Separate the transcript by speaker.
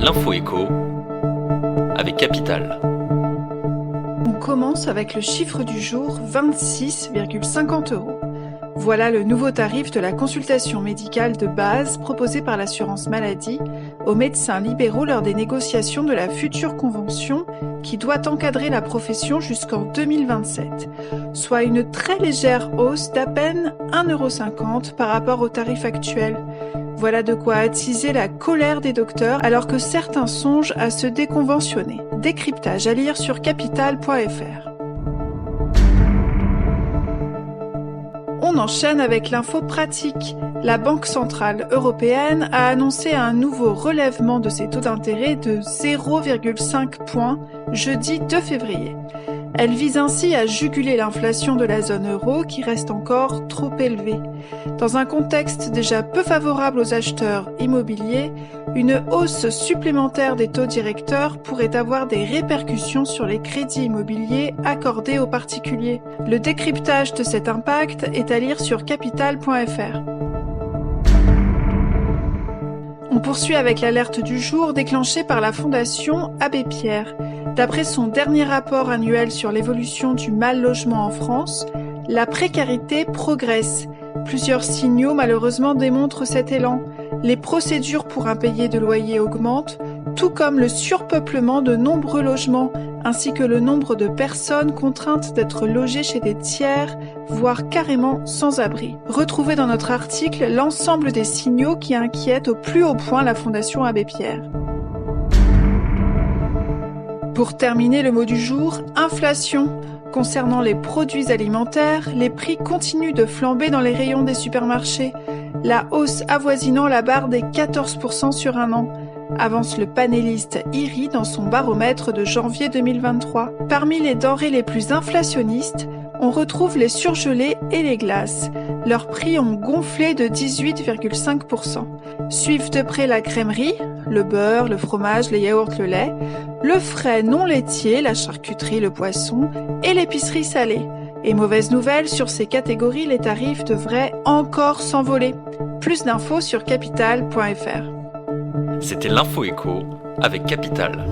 Speaker 1: L'info éco avec Capital.
Speaker 2: On commence avec le chiffre du jour, 26,50 €. Voilà le nouveau tarif de la consultation médicale de base proposé par l'assurance maladie aux médecins libéraux lors des négociations de la future convention qui doit encadrer la profession jusqu'en 2027, soit une très légère hausse d'à peine 1,50 € par rapport au tarif actuel. Voilà de quoi attiser la colère des docteurs alors que certains songent à se déconventionner. Décryptage à lire sur capital.fr. On enchaîne avec l'info pratique. La Banque centrale européenne a annoncé un nouveau relèvement de ses taux d'intérêt de 0,5 points jeudi 2 février. Elle vise ainsi à juguler l'inflation de la zone euro qui reste encore trop élevée. Dans un contexte déjà peu favorable aux acheteurs immobiliers, une hausse supplémentaire des taux directeurs pourrait avoir des répercussions sur les crédits immobiliers accordés aux particuliers. Le décryptage de cet impact est à lire sur capital.fr. On poursuit avec l'alerte du jour déclenchée par la Fondation Abbé Pierre. D'après son dernier rapport annuel sur l'évolution du mal-logement en France, la précarité progresse. Plusieurs signaux malheureusement démontrent cet élan. Les procédures pour impayés de loyer augmentent, tout comme le surpeuplement de nombreux logements, ainsi que le nombre de personnes contraintes d'être logées chez des tiers, voire carrément sans abri. Retrouvez dans notre article l'ensemble des signaux qui inquiètent au plus haut point la Fondation Abbé Pierre. Pour terminer, le mot du jour, inflation. Concernant les produits alimentaires, les prix continuent de flamber dans les rayons des supermarchés, la hausse avoisinant la barre des 14% sur un an, avance le panéliste IRI dans son baromètre de janvier 2023. Parmi les denrées les plus inflationnistes, on retrouve les surgelés et les glaces. Leurs prix ont gonflé de 18,5%. Suivent de près la crèmerie, le beurre, le fromage, les yaourts, le lait, le frais non laitier, la charcuterie, le poisson et l'épicerie salée. Et mauvaise nouvelle, sur ces catégories, les tarifs devraient encore s'envoler. Plus d'infos sur capital.fr.
Speaker 1: C'était l'info éco avec Capital.